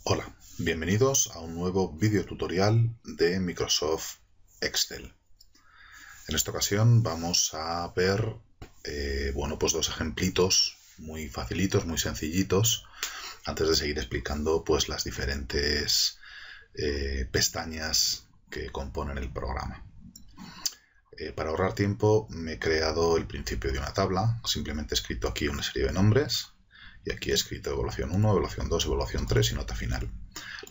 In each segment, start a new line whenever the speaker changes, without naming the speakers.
Hola, bienvenidos a un nuevo vídeo tutorial de Microsoft Excel. En esta ocasión vamos a ver pues dos ejemplitos muy facilitos, muy sencillitos, antes de seguir explicando pues las diferentes pestañas que componen el programa. Para ahorrar tiempo me he creado el principio de una tabla, simplemente he escrito aquí una serie de nombres. Y aquí he escrito evaluación 1, evaluación 2, evaluación 3 y nota final.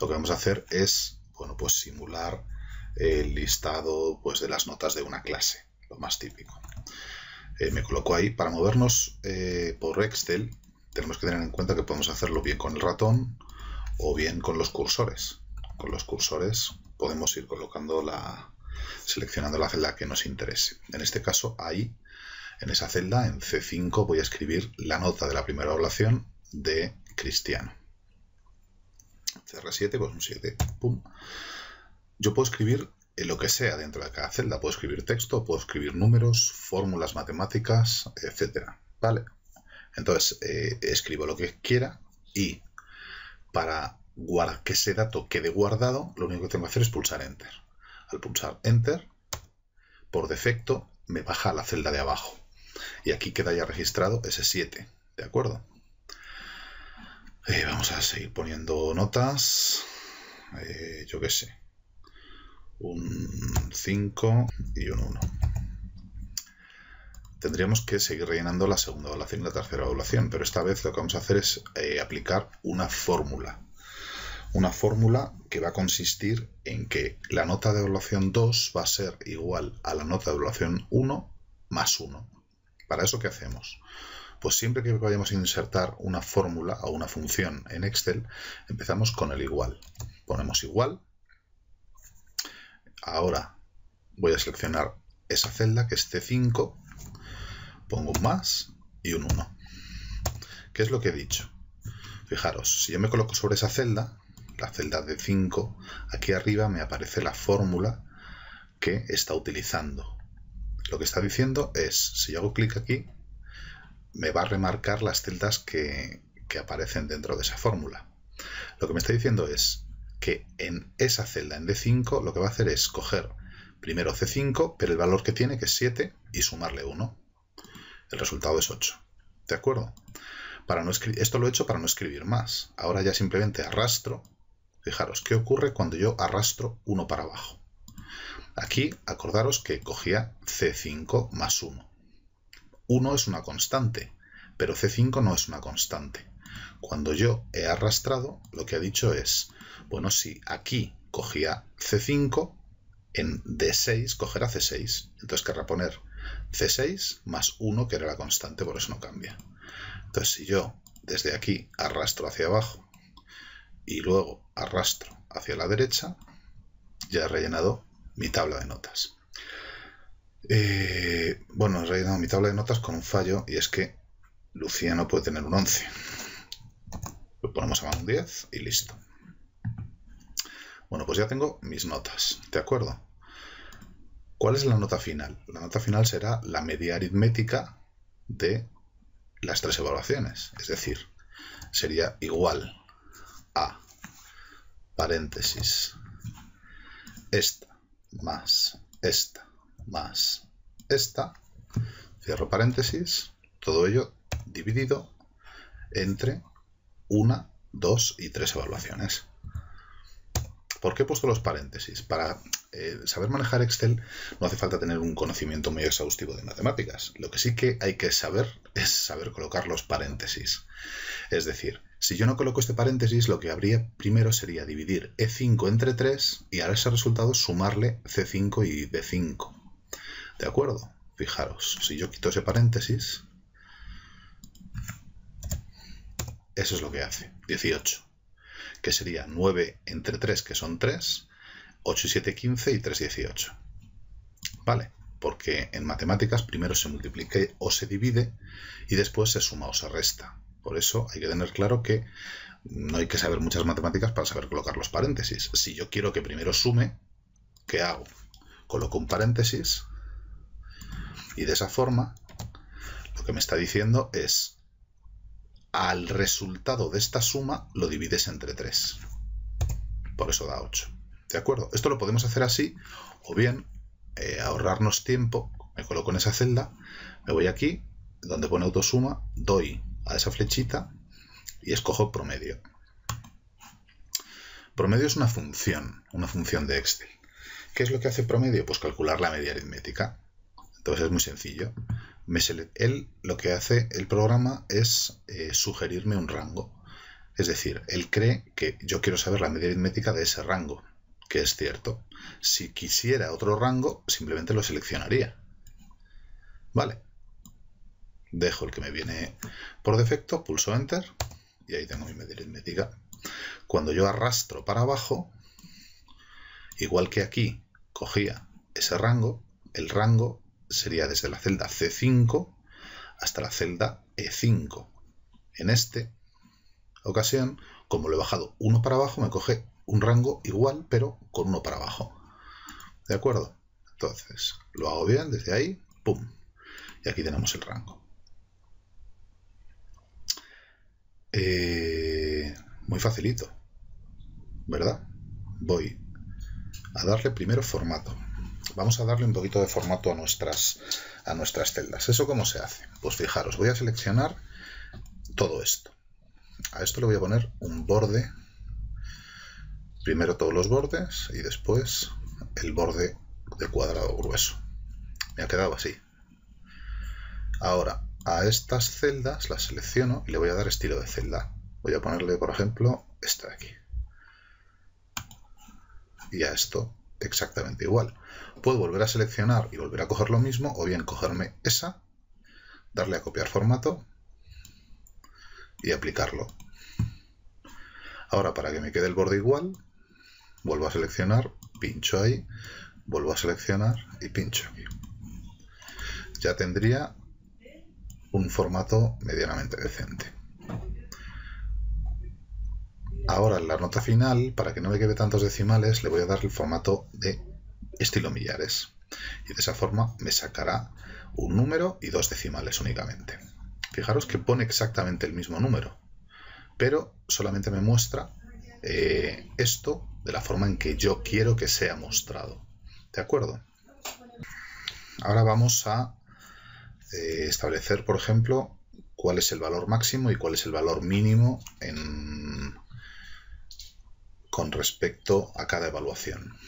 Lo que vamos a hacer es simular el listado de las notas de una clase, lo más típico. Me coloco ahí. Para movernos por Excel tenemos que tener en cuenta que podemos hacerlo bien con el ratón o bien con los cursores. Con los cursores podemos ir seleccionando la celda que nos interese. En este caso, ahí, en esa celda, en C5, voy a escribir la nota de la primera evaluación de Cristiano. CR7, pues un 7. Pum. Yo puedo escribir lo que sea dentro de cada celda. Puedo escribir texto, puedo escribir números, fórmulas matemáticas, etcétera. ¿Vale? Entonces, escribo lo que quiera y para que ese dato quede guardado, lo único que tengo que hacer es pulsar Enter. Al pulsar Enter, por defecto, me baja a la celda de abajo. Y aquí queda ya registrado ese 7, ¿de acuerdo? Vamos a seguir poniendo notas. Yo qué sé. Un 5 y un 1. Tendríamos que seguir rellenando la segunda evaluación y la tercera evaluación, pero esta vez lo que vamos a hacer es aplicar una fórmula. Una fórmula que va a consistir en que la nota de evaluación 2 va a ser igual a la nota de evaluación 1 más 1. ¿Para eso qué hacemos? Pues siempre que vayamos a insertar una fórmula o una función en Excel, empezamos con el igual. Ponemos igual. Ahora voy a seleccionar esa celda que es C5, pongo un más y un 1. ¿Qué es lo que he dicho? Fijaros, si yo me coloco sobre esa celda, la celda de 5, aquí arriba me aparece la fórmula que está utilizando. Lo que está diciendo es, si yo hago clic aquí, me va a remarcar las celdas que aparecen dentro de esa fórmula. Lo que me está diciendo es que en esa celda, en D5, lo que va a hacer es coger primero C5, pero el valor que tiene, que es 7, y sumarle 1. El resultado es 8. ¿De acuerdo? Esto lo he hecho para no escribir más. Ahora ya simplemente arrastro. Fijaros, ¿qué ocurre cuando yo arrastro 1 para abajo? Aquí, acordaros que cogía C5 más 1. 1 es una constante, pero C5 no es una constante. Cuando yo he arrastrado, lo que ha dicho es, bueno, si aquí cogía C5, en D6 cogerá C6. Entonces querrá poner C6 más 1, que era la constante, por eso no cambia. Entonces, si yo desde aquí arrastro hacia abajo y luego arrastro hacia la derecha, ya he rellenado mi tabla de notas. He rellenado mi tabla de notas con un fallo, y es que Lucía no puede tener un 11. Lo ponemos a un 10 y listo. Bueno, pues ya tengo mis notas, ¿de acuerdo? ¿Cuál es la nota final? La nota final será la media aritmética de las 3 evaluaciones. Es decir, sería igual a paréntesis esta más esta más esta, cierro paréntesis, todo ello dividido entre 1, 2 y 3 evaluaciones. ¿Por qué he puesto los paréntesis? Para saber manejar Excel no hace falta tener un conocimiento muy exhaustivo de matemáticas. Lo que sí que hay que saber es saber colocar los paréntesis. Es decir, si yo no coloco este paréntesis, lo que habría primero sería dividir E5 entre 3 y a ese resultado sumarle C5 y D5. ¿De acuerdo? Fijaros, si yo quito ese paréntesis, eso es lo que hace, 18. Que sería 9 entre 3, que son 3, 8 y 7, 15 y 3, 18. ¿Vale? Porque en matemáticas primero se multiplica o se divide y después se suma o se resta. Por eso hay que tener claro que no hay que saber muchas matemáticas para saber colocar los paréntesis. Si yo quiero que primero sume, ¿qué hago? Coloco un paréntesis y de esa forma lo que me está diciendo es: al resultado de esta suma lo divides entre 3. por eso da 8. ¿De acuerdo? Esto lo podemos hacer así, o bien ahorrarnos tiempo. Me coloco en esa celda, me voy aquí, donde pone autosuma, doy a esa flechita y escojo promedio. Promedio es una función de Excel. ¿Qué es lo que hace promedio? Pues calcular la media aritmética. Entonces es muy sencillo. Lo que hace el programa es sugerirme un rango. Es decir, él cree que yo quiero saber la media aritmética de ese rango, que es cierto. Si quisiera otro rango, simplemente lo seleccionaría. Vale. Dejo el que me viene por defecto, pulso Enter y ahí tengo mi media aritmética. Cuando yo arrastro para abajo, igual que aquí cogía ese rango, el rango sería desde la celda C5 hasta la celda E5. En esta ocasión, como lo he bajado 1 para abajo, me coge un rango igual, pero con 1 para abajo. ¿De acuerdo? Entonces, lo hago bien desde ahí, ¡pum! Y aquí tenemos el rango. Muy facilito, ¿verdad? Voy a darle primero formato. Vamos a darle un poquito de formato a nuestras celdas. ¿Eso cómo se hace? Pues fijaros, voy a seleccionar todo esto. A esto le voy a poner un borde. Primero todos los bordes y después el borde de cuadrado grueso. Me ha quedado así. Ahora, a estas celdas las selecciono y le voy a dar estilo de celda. Voy a ponerle, por ejemplo, esta de aquí. Y a esto exactamente igual. Puedo volver a seleccionar y volver a coger lo mismo, o bien cogerme esa, darle a copiar formato y aplicarlo. Ahora, para que me quede el borde igual, vuelvo a seleccionar, pincho ahí, vuelvo a seleccionar y pincho aquí. Ya tendría un formato medianamente decente. Ahora en la nota final, para que no me quede tantos decimales, le voy a dar el formato de estilo millares. Y de esa forma me sacará un número y 2 decimales únicamente. Fijaros que pone exactamente el mismo número, pero solamente me muestra esto de la forma en que yo quiero que sea mostrado. ¿De acuerdo? Ahora vamos a establecer, por ejemplo, cuál es el valor máximo y cuál es el valor mínimo con respecto a cada evaluación.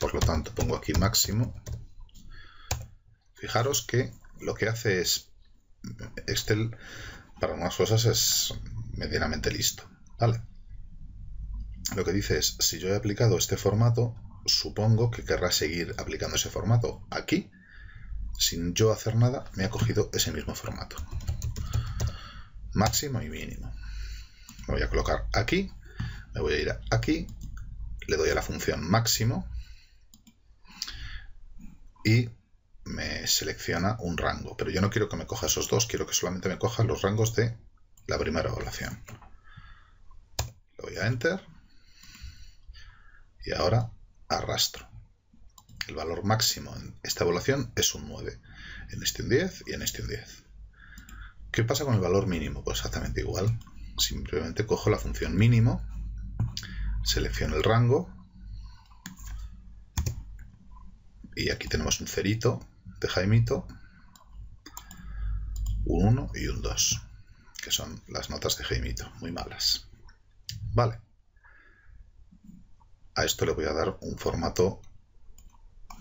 Por lo tanto, pongo aquí máximo. Fijaros que lo que hace es Excel, para unas cosas es medianamente listo, ¿vale? Lo que dice es, si yo he aplicado este formato, supongo que querrá seguir aplicando ese formato. Aquí, sin yo hacer nada, me ha cogido ese mismo formato. Máximo y mínimo. Me voy a colocar aquí, me voy a ir aquí, le doy a la función máximo y me selecciona un rango. Pero yo no quiero que me coja esos dos, quiero que solamente me coja los rangos de la primera evaluación. Le doy a Enter y ahora arrastro. El valor máximo en esta evaluación es un 9, en este un 10 y en este un 10. ¿Qué pasa con el valor mínimo? Pues exactamente igual. Simplemente cojo la función mínimo, selecciono el rango y aquí tenemos un cerito de Jaimito, un 1 y un 2, que son las notas de Jaimito, muy malas. Vale. A esto le voy a dar un formato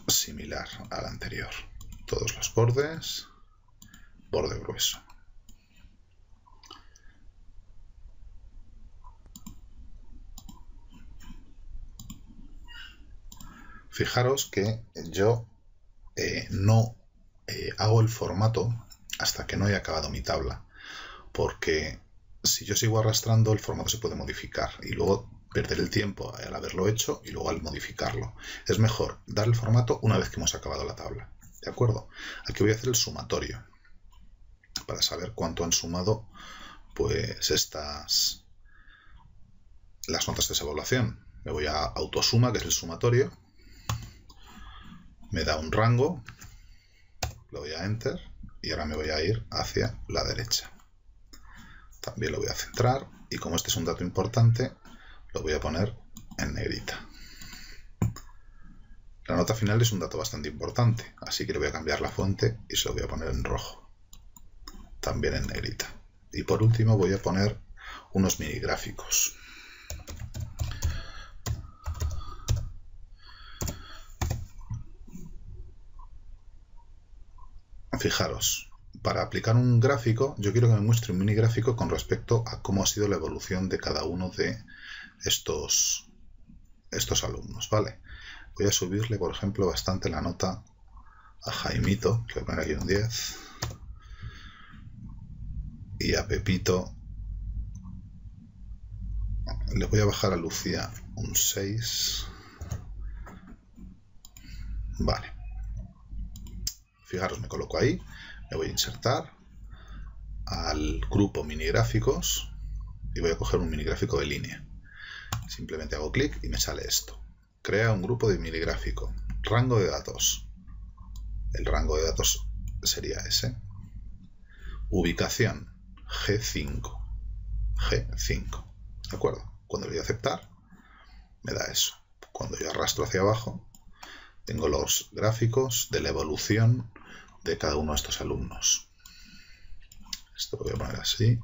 similar al anterior. Todos los bordes, borde grueso. Fijaros que yo no hago el formato hasta que no he acabado mi tabla, porque si yo sigo arrastrando el formato se puede modificar y luego perder el tiempo al haberlo hecho y luego al modificarlo. Es mejor dar el formato una vez que hemos acabado la tabla. ¿De acuerdo? Aquí voy a hacer el sumatorio para saber cuánto han sumado pues las notas de esa evaluación. Me voy a autosuma, que es el sumatorio. Me da un rango, le doy a Enter y ahora me voy a ir hacia la derecha. También lo voy a centrar y como este es un dato importante, lo voy a poner en negrita. La nota final es un dato bastante importante, así que le voy a cambiar la fuente y se lo voy a poner en rojo, también en negrita. Y por último voy a poner unos mini gráficos. Fijaros, para aplicar un gráfico, yo quiero que me muestre un mini gráfico con respecto a cómo ha sido la evolución de cada uno de estos alumnos, ¿vale? Voy a subirle, por ejemplo, bastante la nota a Jaimito, que voy a poner aquí un 10, y a Pepito le voy a bajar a Lucía un 6. Vale. Fijaros, me coloco ahí, me voy a insertar al grupo mini gráficos y voy a coger un mini gráfico de línea. Simplemente hago clic y me sale esto. Crea un grupo de mini gráfico. Rango de datos. El rango de datos sería ese. Ubicación G5. G5. ¿De acuerdo? Cuando le doy a aceptar, me da eso. Cuando yo arrastro hacia abajo, tengo los gráficos de la evolución de cada uno de estos alumnos. Esto lo voy a poner así.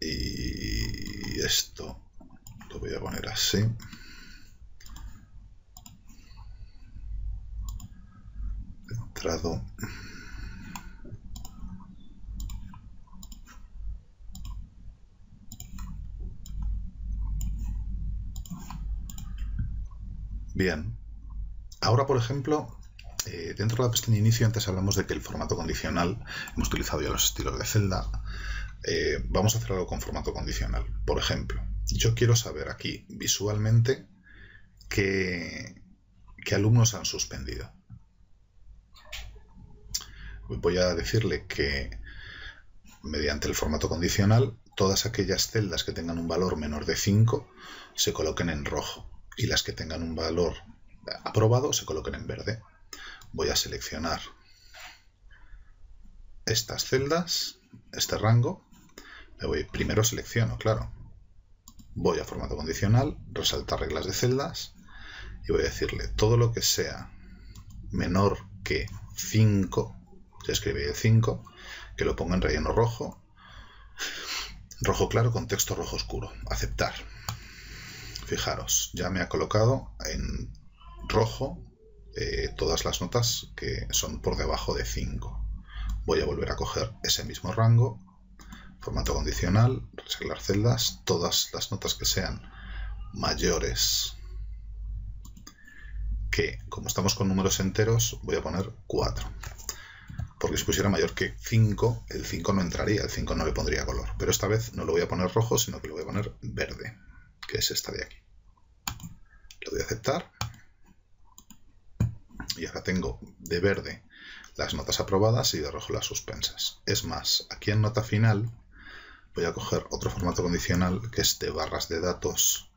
Y esto lo voy a poner así. Entrado. Bien. Ahora, por ejemplo, dentro de la pestaña inicio, antes hablamos de que el formato condicional, hemos utilizado ya los estilos de celda. Vamos a hacer algo con formato condicional. Por ejemplo, yo quiero saber aquí visualmente qué alumnos han suspendido. Voy a decirle que mediante el formato condicional, todas aquellas celdas que tengan un valor menor de 5 se coloquen en rojo y las que tengan un valor aprobado se coloquen en verde. Voy a seleccionar estas celdas, este rango. Primero selecciono, claro. Voy a formato condicional, resaltar reglas de celdas y voy a decirle todo lo que sea menor que 5, se escribe el 5, que lo ponga en relleno rojo, rojo claro con texto rojo oscuro. Aceptar. Fijaros, ya me ha colocado en rojo todas las notas que son por debajo de 5. Voy a volver a coger ese mismo rango, formato condicional, resaltar celdas, todas las notas que sean mayores que, como estamos con números enteros, voy a poner 4. Porque si pusiera mayor que 5, el 5 no entraría, el 5 no le pondría color. Pero esta vez no lo voy a poner rojo, sino que lo voy a poner verde, que es esta de aquí. Le doy a aceptar. Y ahora tengo de verde las notas aprobadas y de rojo las suspensas. Es más, aquí en nota final voy a coger otro formato condicional que es de barras de datos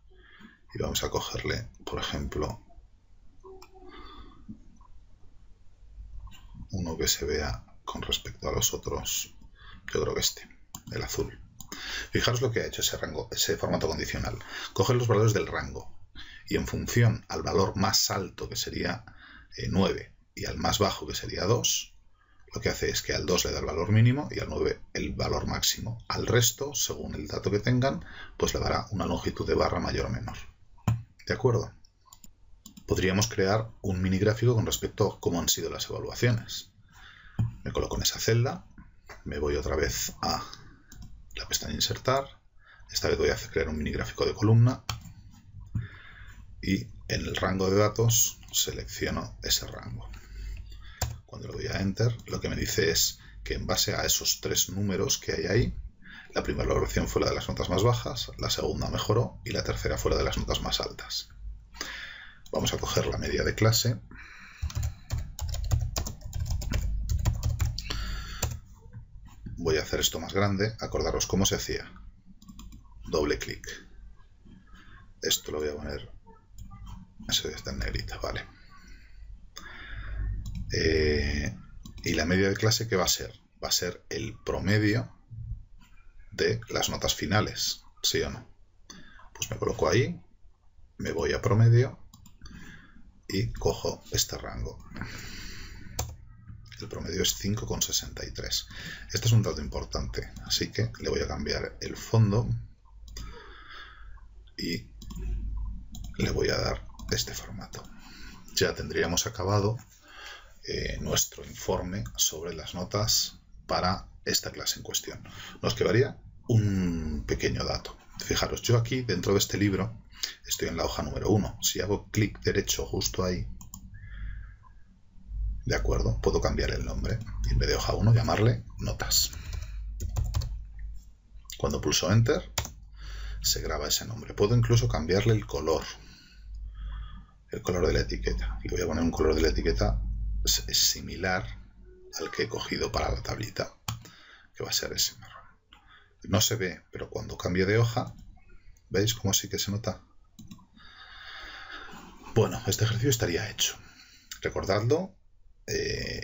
y vamos a cogerle, por ejemplo, uno que se vea con respecto a los otros. Yo creo que el azul. Fijaros lo que ha hecho ese formato condicional. Coge los valores del rango y en función al valor más alto, que sería 9, y al más bajo, que sería 2, lo que hace es que al 2 le da el valor mínimo y al 9 el valor máximo. Al resto, según el dato que tengan, pues le dará una longitud de barra mayor o menor. ¿De acuerdo? Podríamos crear un mini gráfico con respecto a cómo han sido las evaluaciones. Me coloco en esa celda, me voy otra vez a la pestaña insertar, esta vez voy a crear un mini gráfico de columna y en el rango de datos selecciono ese rango. Cuando le doy a Enter, lo que me dice es que en base a esos 3 números que hay ahí, la primera evaluación fue la de las notas más bajas, la segunda mejoró y la tercera fue la de las notas más altas. Vamos a coger la media de clase. Voy a hacer esto más grande. Acordaros cómo se hacía. Doble clic. Esto lo voy a poner. Eso está en negrita, vale. Y la media de clase, ¿qué va a ser? Va a ser el promedio de las notas finales, ¿sí o no? Pues me coloco ahí, me voy a promedio y cojo este rango. El promedio es 5,63. Este es un dato importante, así que le voy a cambiar el fondo y le voy a dar este formato. Ya tendríamos acabado nuestro informe sobre las notas para esta clase en cuestión. Nos quedaría un pequeño dato. Fijaros, yo aquí dentro de este libro estoy en la hoja número 1. Si hago clic derecho justo ahí, de acuerdo, puedo cambiar el nombre. En vez de hoja 1, llamarle notas. Cuando pulso Enter, se graba ese nombre. Puedo incluso cambiarle el color de la etiqueta. Y voy a poner un color de la etiqueta similar al que he cogido para la tablita, que va a ser ese marrón. No se ve, pero cuando cambie de hoja, ¿veis cómo sí que se nota? Bueno, este ejercicio estaría hecho. Recordadlo,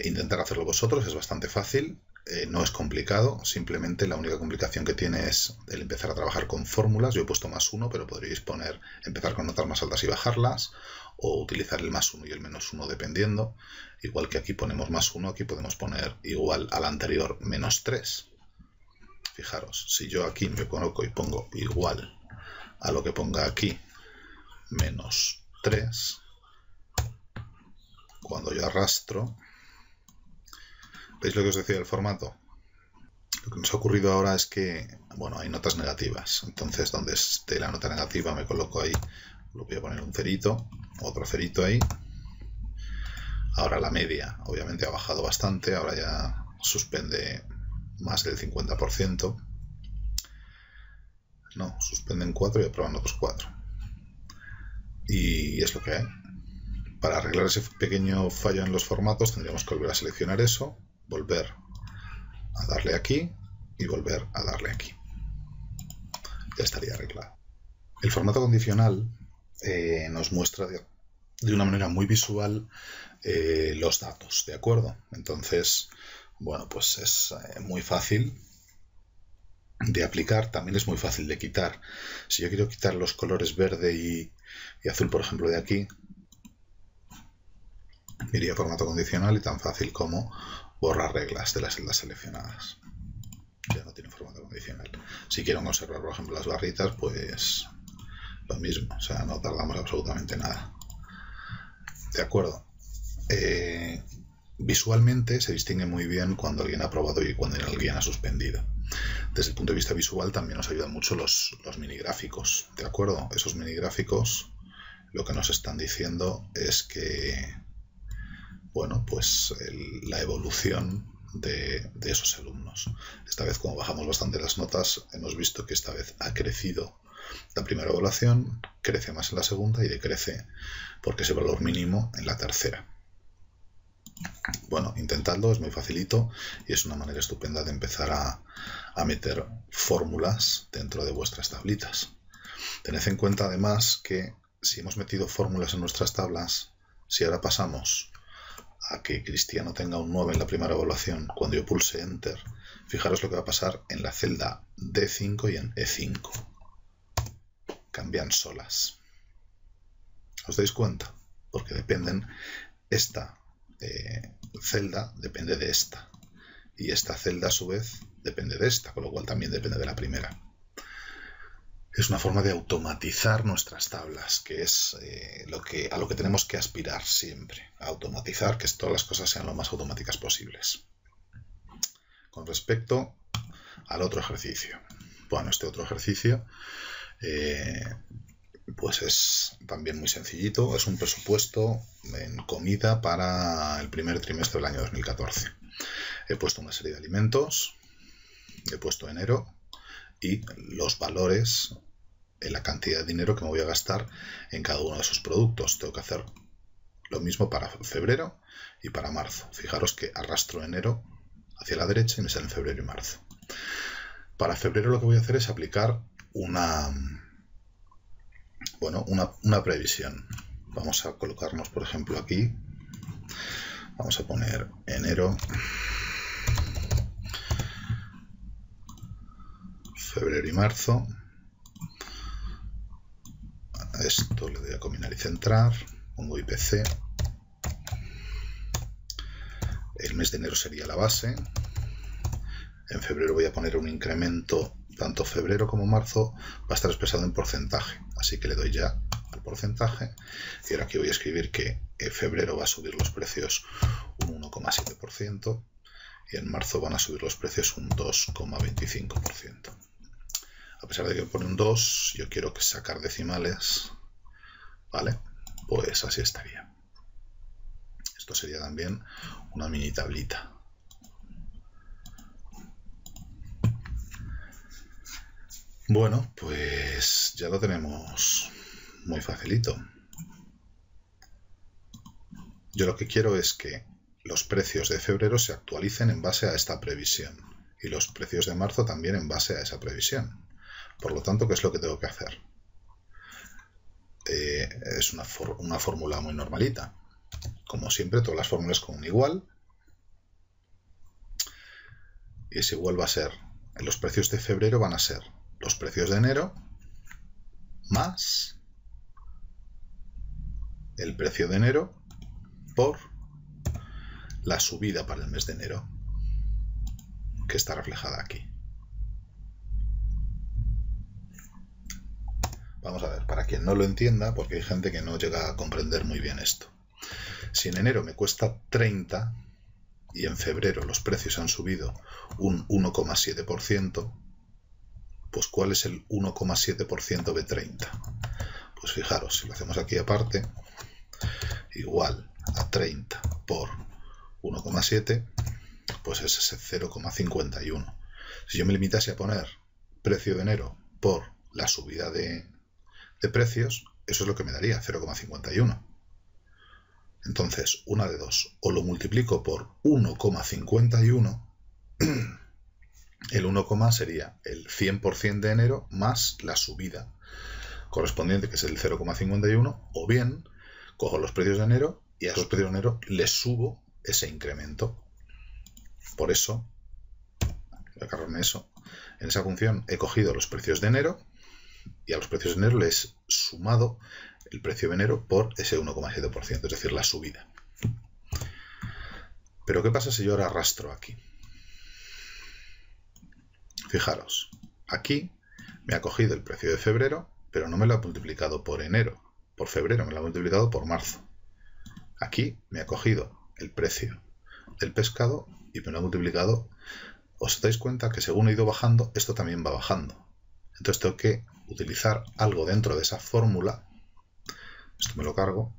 intentar hacerlo vosotros, es bastante fácil. No es complicado, simplemente la única complicación que tiene es el empezar a trabajar con fórmulas. Yo he puesto +1, pero podríais empezar con notas más altas y bajarlas, o utilizar el +1 y el -1 dependiendo. Igual que aquí ponemos +1, aquí podemos poner igual al anterior -3. Fijaros, si yo aquí me coloco y pongo igual a lo que ponga aquí -3, cuando yo arrastro, ¿veis lo que os decía del formato? Lo que nos ha ocurrido ahora es que, bueno, hay notas negativas. Entonces, donde esté la nota negativa, me coloco ahí. Lo voy a poner un cerito, otro cerito ahí. Ahora la media, obviamente, ha bajado bastante. Ahora ya suspende más del 50%. No, suspenden 4 y aprueban otros 4. Y es lo que hay. Para arreglar ese pequeño fallo en los formatos, tendríamos que volver a seleccionar eso, volver a darle aquí y volver a darle aquí. Ya estaría arreglado. El formato condicional nos muestra de una manera muy visual los datos, ¿de acuerdo? Entonces, bueno, pues es muy fácil de aplicar, también es muy fácil de quitar. Si yo quiero quitar los colores verde y azul, por ejemplo, de aquí, iría a formato condicional y tan fácil como borrar reglas de las celdas seleccionadas. Ya no tiene formato condicional. Si quiero conservar, por ejemplo, las barritas, pues lo mismo, o sea, no tardamos absolutamente nada. De acuerdo. Visualmente se distingue muy bien cuando alguien ha aprobado y cuando alguien ha suspendido. Desde el punto de vista visual también nos ayudan mucho los minigráficos, ¿de acuerdo? Esos minigráficos lo que nos están diciendo es que, bueno, pues la evolución de esos alumnos. Esta vez, como bajamos bastante las notas, hemos visto que esta vez ha crecido la primera evaluación, crece más en la segunda y decrece porque es el valor mínimo en la tercera. Bueno, intentadlo, es muy facilito y es una manera estupenda de empezar a meter fórmulas dentro de vuestras tablitas. Tened en cuenta además que si hemos metido fórmulas en nuestras tablas, si ahora pasamos a que Cristiano tenga un 9 en la primera evaluación, cuando yo pulse Enter, fijaros lo que va a pasar en la celda D5 y en E5. Cambian solas. ¿Os dais cuenta? Porque dependen, esta celda depende de esta y esta celda a su vez depende de esta, con lo cual también depende de la primera. Es una forma de automatizar nuestras tablas, que es a lo que tenemos que aspirar siempre, a automatizar, que todas las cosas sean lo más automáticas posibles. Con respecto al otro ejercicio, bueno, este otro ejercicio pues es también muy sencillito, es un presupuesto en comida para el primer trimestre del año 2014. He puesto una serie de alimentos, he puesto enero y los valores en la cantidad de dinero que me voy a gastar en cada uno de esos productos. Tengo que hacer lo mismo para febrero y para marzo. Fijaros que arrastro enero hacia la derecha y me salen febrero y marzo. Para febrero lo que voy a hacer es aplicar una previsión. Vamos a colocarnos, por ejemplo, aquí. Vamos a poner enero, febrero y marzo. esto le doy a combinar y centrar, pongo IPC, el mes de enero sería la base, en febrero voy a poner un incremento, tanto febrero como marzo va a estar expresado en porcentaje, así que le doy ya al porcentaje, y ahora aquí voy a escribir que en febrero va a subir los precios un 1,7% y en marzo van a subir los precios un 2,25%. A pesar de que pone un 2, yo quiero que sacar decimales, ¿vale? Pues así estaría. Esto sería también una mini tablita. Bueno, pues ya lo tenemos muy facilito. Yo lo que quiero es que los precios de febrero se actualicen en base a esta previsión y los precios de marzo también en base a esa previsión. Por lo tanto, ¿qué es lo que tengo que hacer? Es una fórmula muy normalita. Como siempre, todas las fórmulas con un igual. Y ese igual va a ser, los precios de febrero van a ser los precios de enero más el precio de enero por la subida para el mes de enero, que está reflejada aquí. Vamos a ver, para quien no lo entienda, porque hay gente que no llega a comprender muy bien esto. Si en enero me cuesta 30 y en febrero los precios han subido un 1,7%, pues ¿cuál es el 1,7% de 30? Pues fijaros, si lo hacemos aquí aparte, igual a 30 por 1,7, pues es ese 0,51. Si yo me limitase a poner precio de enero por la subida de precios, eso es lo que me daría 0,51. Entonces, una de dos, o lo multiplico por 1,51, el 1, sería el 100% de enero más la subida correspondiente, que es el 0,51, o bien cojo los precios de enero y a esos precios de enero les subo ese incremento. Por eso, voy a cargarme eso, en esa función he cogido los precios de enero y a los precios de enero les he sumado el precio de enero por ese 1,7%, es decir, la subida. Pero ¿qué pasa si yo ahora arrastro aquí? Fijaros, aquí me ha cogido el precio de febrero, pero no me lo ha multiplicado por enero, por febrero, me lo ha multiplicado por marzo. Aquí me ha cogido el precio del pescado y me lo ha multiplicado. ¿Os dais cuenta que según he ido bajando, esto también va bajando? Entonces tengo que utilizar algo dentro de esa fórmula, esto me lo cargo,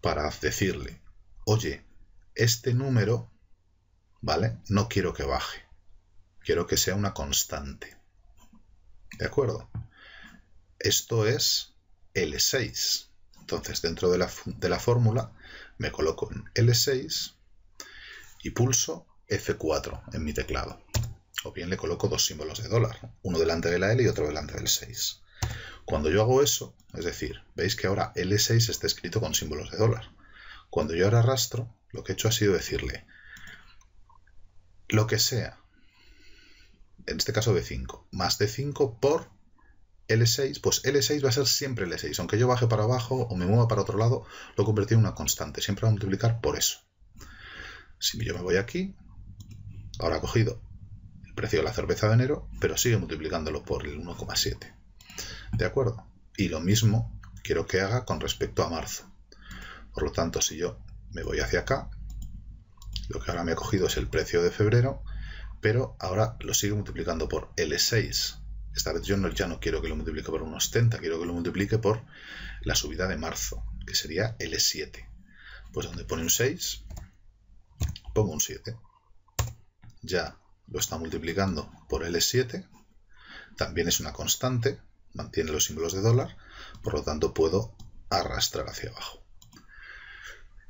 para decirle, oye, este número, ¿vale? No quiero que baje, quiero que sea una constante. ¿De acuerdo? Esto es L6. Entonces, dentro de la fórmula, me coloco en L6 y pulso F4 en mi teclado. O bien le coloco dos símbolos de dólar, uno delante de la L y otro delante del 6. Cuando yo hago eso, es decir, veis que ahora L6 está escrito con símbolos de dólar. Cuando yo ahora arrastro, lo que he hecho ha sido decirle lo que sea, en este caso de 5, más de 5 por L6, pues L6 va a ser siempre L6. Aunque yo baje para abajo o me mueva para otro lado, lo he convertido en una constante. Siempre va a multiplicar por eso. Si yo me voy aquí, ahora ha cogido el precio de la cerveza de enero, pero sigue multiplicándolo por el 1,7. ¿De acuerdo? Y lo mismo quiero que haga con respecto a marzo. Por lo tanto, si yo me voy hacia acá, lo que ahora me ha cogido es el precio de febrero, pero ahora lo sigue multiplicando por L6. Esta vez yo ya no quiero que lo multiplique por unos 70, quiero que lo multiplique por la subida de marzo, que sería L7. Pues donde pone un 6, pongo un 7. Ya lo está multiplicando por L7, también es una constante, mantiene los símbolos de dólar, por lo tanto puedo arrastrar hacia abajo.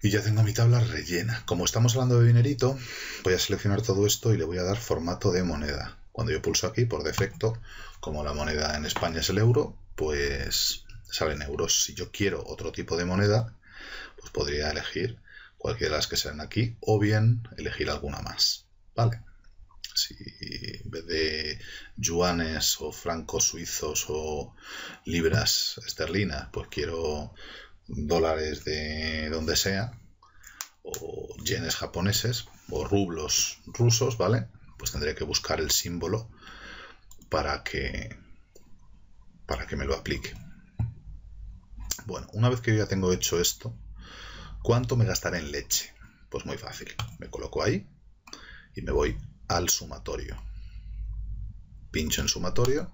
Y ya tengo mi tabla rellena. Como estamos hablando de dinerito, voy a seleccionar todo esto y le voy a dar formato de moneda. Cuando yo pulso aquí, por defecto, como la moneda en España es el euro, pues salen euros. Si yo quiero otro tipo de moneda, pues podría elegir cualquiera de las que sean aquí, o bien elegir alguna más. ¿Vale? Si en vez de yuanes o francos suizos o libras esterlinas, pues quiero dólares de donde sea, o yenes japoneses, o rublos rusos, ¿vale? Pues tendré que buscar el símbolo para que me lo aplique. Bueno, una vez que yo ya tengo hecho esto, ¿cuánto me gastaré en leche? Pues muy fácil. Me coloco ahí y me voy al sumatorio. Pincho en sumatorio,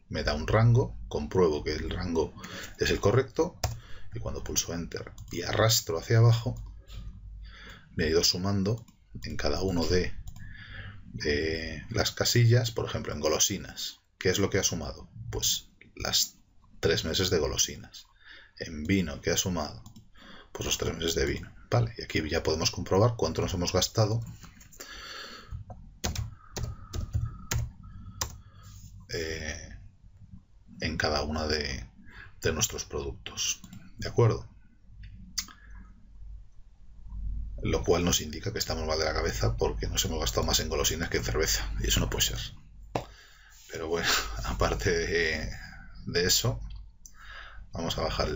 me da un rango, compruebo que el rango es el correcto y cuando pulso Enter y arrastro hacia abajo, me ha ido sumando en cada uno de las casillas, por ejemplo en golosinas. ¿Qué es lo que ha sumado? Pues las 3 meses de golosinas. En vino, ¿qué ha sumado? Pues los 3 meses de vino. Vale, y aquí ya podemos comprobar cuánto nos hemos gastado en cada una de nuestros productos. ¿De acuerdo? Lo cual nos indica que estamos mal de la cabeza porque nos hemos gastado más en golosinas que en cerveza. Y eso no puede ser. Pero bueno, aparte de eso, vamos a bajar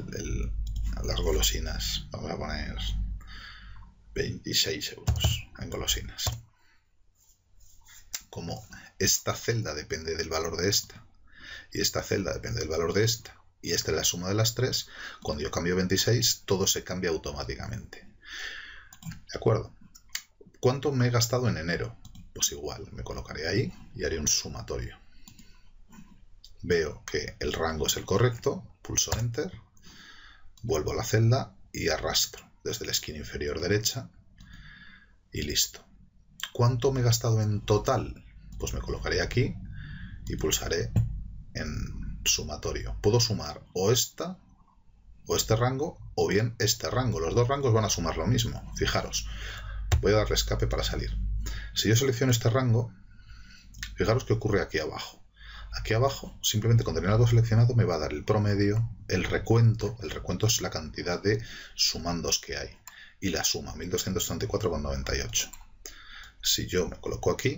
las golosinas. Vamos a poner 26 euros en golosinas. Como esta celda depende del valor de esta y esta celda depende del valor de esta y esta es la suma de las tres, cuando yo cambio 26 todo se cambia automáticamente. ¿De acuerdo? ¿Cuánto me he gastado en enero? Pues igual, me colocaré ahí y haré un sumatorio. Veo que el rango es el correcto, pulso Enter, vuelvo a la celda y arrastro desde la esquina inferior derecha y listo. ¿Cuánto me he gastado en total? Pues me colocaré aquí y pulsaré en sumatorio. Puedo sumar o esta o este rango o bien este rango. Los dos rangos van a sumar lo mismo. Fijaros, voy a darle escape para salir. Si yo selecciono este rango, fijaros qué ocurre aquí abajo. Aquí abajo, simplemente con tener algo seleccionado, me va a dar el promedio, el recuento. El recuento es la cantidad de sumandos que hay. Y la suma, 1234,98. Si yo me coloco aquí,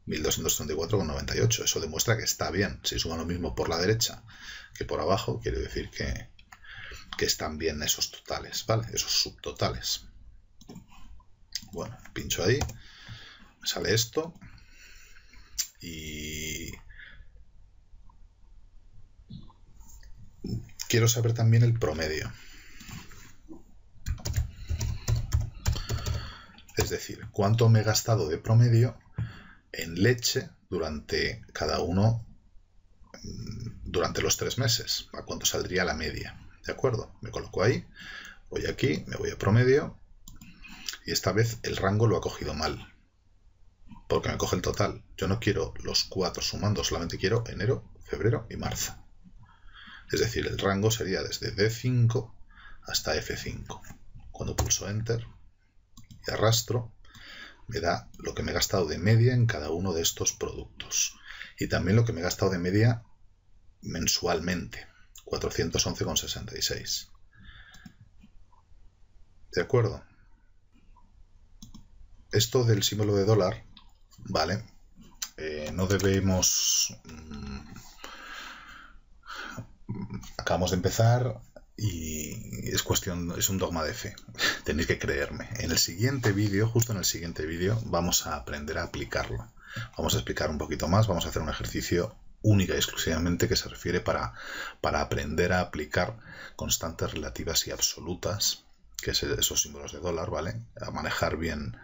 1234,98. Eso demuestra que está bien. Si suma lo mismo por la derecha que por abajo, quiere decir que están bien esos totales, ¿vale? Esos subtotales. Bueno, pincho ahí, me sale esto y quiero saber también el promedio. Es decir, cuánto me he gastado de promedio en leche durante cada uno, durante los 3 meses. ¿A cuánto saldría la media? ¿De acuerdo? Me coloco ahí, voy aquí, me voy a promedio y esta vez el rango lo ha cogido mal. Porque me coge el total. Yo no quiero los 4 sumando, solamente quiero enero, febrero y marzo. Es decir, el rango sería desde D5 hasta F5. Cuando pulso Enter y arrastro, me da lo que me he gastado de media en cada uno de estos productos. Y también lo que me he gastado de media mensualmente, 411,66. ¿De acuerdo? Esto del símbolo de dólar, ¿vale? No debemos... acabamos de empezar y es un dogma de fe. Tenéis que creerme. En el siguiente vídeo, justo en el siguiente vídeo, vamos a aprender a aplicarlo. Vamos a explicar un poquito más, vamos a hacer un ejercicio única y exclusivamente que se refiere para aprender a aplicar constantes relativas y absolutas, que es esos símbolos de dólar, ¿vale? A manejar bien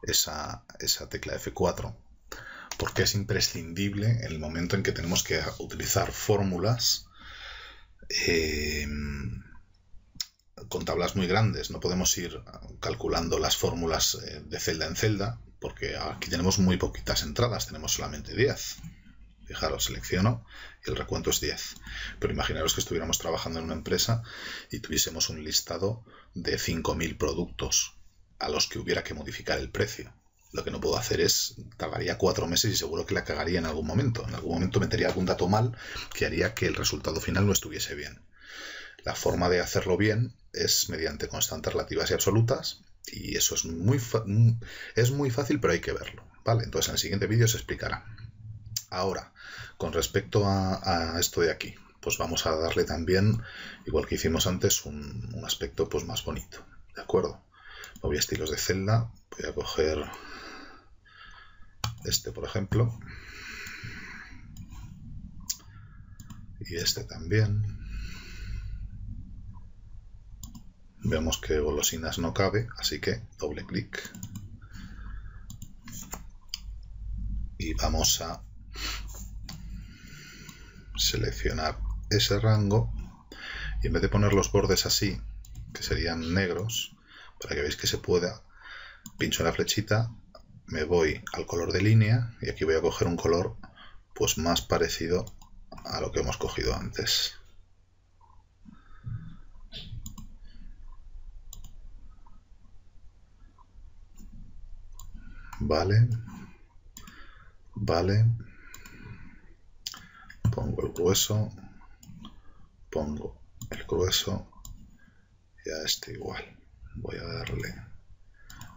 esa tecla F4, porque es imprescindible en el momento en que tenemos que utilizar fórmulas con tablas muy grandes. No podemos ir calculando las fórmulas de celda en celda, porque aquí tenemos muy poquitas entradas, tenemos solamente 10. Fijaros, selecciono y el recuento es 10. Pero imaginaros que estuviéramos trabajando en una empresa y tuviésemos un listado de 5.000 productos a los que hubiera que modificar el precio. Lo que no puedo hacer es, tardaría 4 meses y seguro que la cagaría en algún momento. En algún momento metería algún dato mal que haría que el resultado final no estuviese bien. La forma de hacerlo bien es mediante constantes relativas y absolutas, y eso es muy fácil, pero hay que verlo. ¿vale? Entonces en el siguiente vídeo se explicará. Ahora, con respecto a esto de aquí, pues vamos a darle también, igual que hicimos antes, un aspecto pues más bonito, ¿de acuerdo? Me voy a estilos de celda, voy a coger este por ejemplo, y este también. Vemos que golosinas no cabe, así que doble clic. Y vamos a seleccionar ese rango. Y en vez de poner los bordes así, que serían negros, para que veáis que se pueda, pincho en la flechita, me voy al color de línea y aquí voy a coger un color pues más parecido a lo que hemos cogido antes. Vale, pongo el grueso, pongo el grueso y a este igual. Voy a darle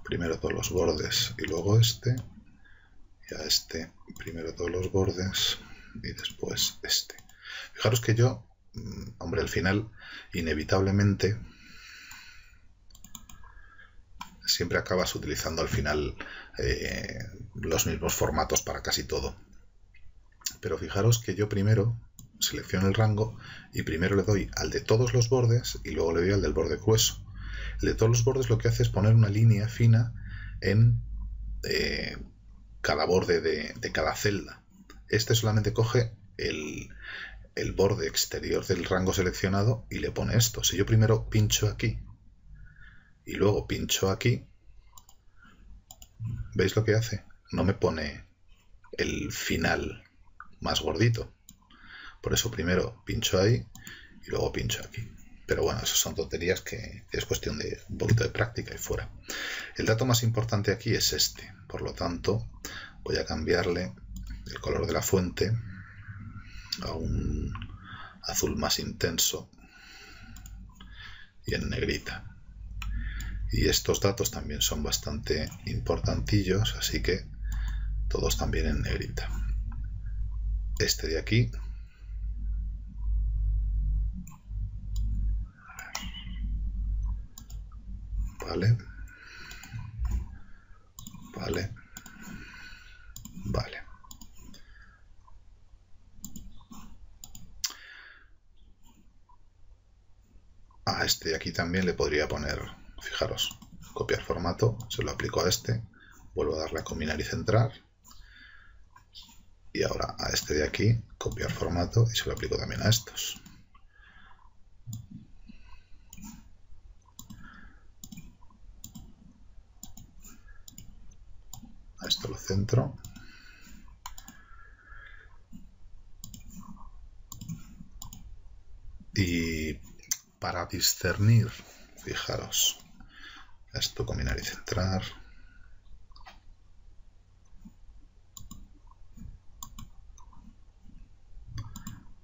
primero todos los bordes y luego este, y a este primero todos los bordes y después este. Fijaros que yo, hombre, al final inevitablemente siempre acabas utilizando al final los mismos formatos para casi todo. Pero fijaros que yo primero selecciono el rango y primero le doy al de todos los bordes y luego le doy al del borde grueso. El de todos los bordes lo que hace es poner una línea fina en cada borde de cada celda. Este solamente coge el borde exterior del rango seleccionado y le pone esto. Si yo primero pincho aquí y luego pincho aquí, ¿veis lo que hace? No me pone el final más gordito. Por eso primero pincho ahí y luego pincho aquí. Pero bueno, esas son tonterías que es cuestión de un poquito de práctica y fuera. El dato más importante aquí es este. Por lo tanto, voy a cambiarle el color de la fuente a un azul más intenso y en negrita. Y estos datos también son bastante importantillos, así que todos también en negrita. Este de aquí, vale, a este de aquí también le podría poner, fijaros, copiar formato, se lo aplico a este, vuelvo a darle a combinar y centrar, y ahora a este de aquí, copiar formato y se lo aplico también a estos. A esto lo centro. Y para discernir, fijaros, esto combinar y centrar.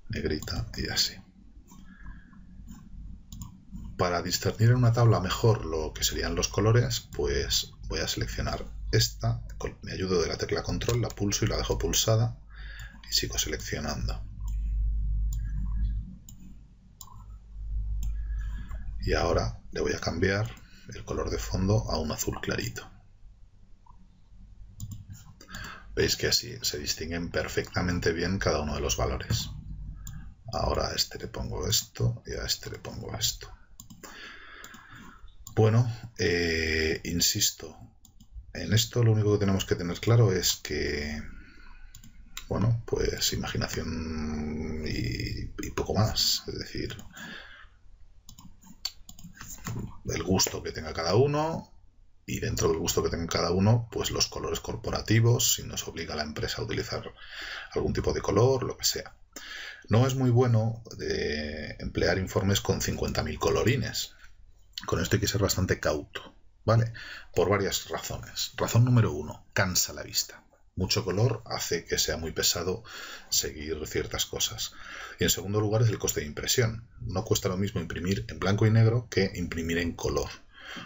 Negrita y así. Para discernir en una tabla mejor lo que serían los colores, pues voy a seleccionar esta, me ayudo de la tecla control, la pulso y la dejo pulsada y sigo seleccionando. Y ahora le voy a cambiar el color de fondo a un azul clarito. Veis que así se distinguen perfectamente bien cada uno de los valores. Ahora a este le pongo esto y a este le pongo esto. Bueno, insisto, en esto lo único que tenemos que tener claro es que, bueno, pues imaginación y poco más. Es decir, el gusto que tenga cada uno y dentro del gusto que tenga cada uno, pues los colores corporativos, si nos obliga la empresa a utilizar algún tipo de color, lo que sea. No es muy bueno de emplear informes con 50.000 colorines. Con esto hay que ser bastante cauto, ¿vale? Por varias razones. Razón número 1, cansa la vista. Mucho color hace que sea muy pesado seguir ciertas cosas. Y en segundo lugar es el coste de impresión. No cuesta lo mismo imprimir en blanco y negro que imprimir en color.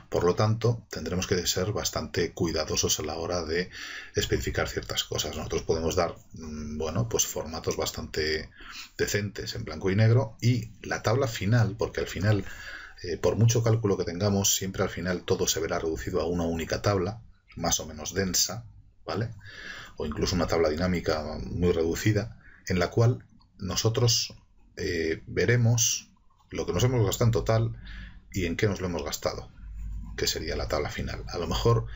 Por lo tanto, tendremos que ser bastante cuidadosos a la hora de especificar ciertas cosas. Nosotros podemos dar, bueno, pues formatos bastante decentes en blanco y negro, y la tabla final, porque al final, por mucho cálculo que tengamos, siempre al final todo se verá reducido a una única tabla, más o menos densa, ¿vale? O incluso una tabla dinámica muy reducida, en la cual nosotros veremos lo que nos hemos gastado en total y en qué nos lo hemos gastado, que sería la tabla final. A lo mejor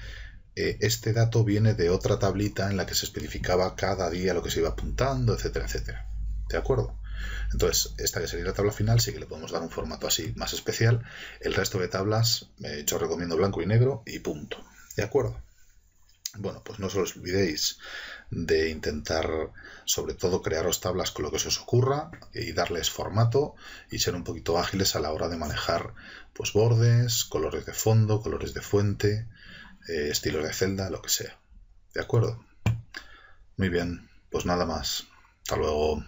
este dato viene de otra tablita en la que se especificaba cada día lo que se iba apuntando, etcétera, etcétera. ¿De acuerdo? Entonces, esta que sería la tabla final, sí que le podemos dar un formato así más especial. El resto de tablas yo recomiendo blanco y negro y punto. ¿De acuerdo? Bueno, pues no os olvidéis de intentar, sobre todo, crearos tablas con lo que se os ocurra y darles formato y ser un poquito ágiles a la hora de manejar pues bordes, colores de fondo, colores de fuente, estilos de celda, lo que sea. ¿De acuerdo? Muy bien, pues nada más. Hasta luego.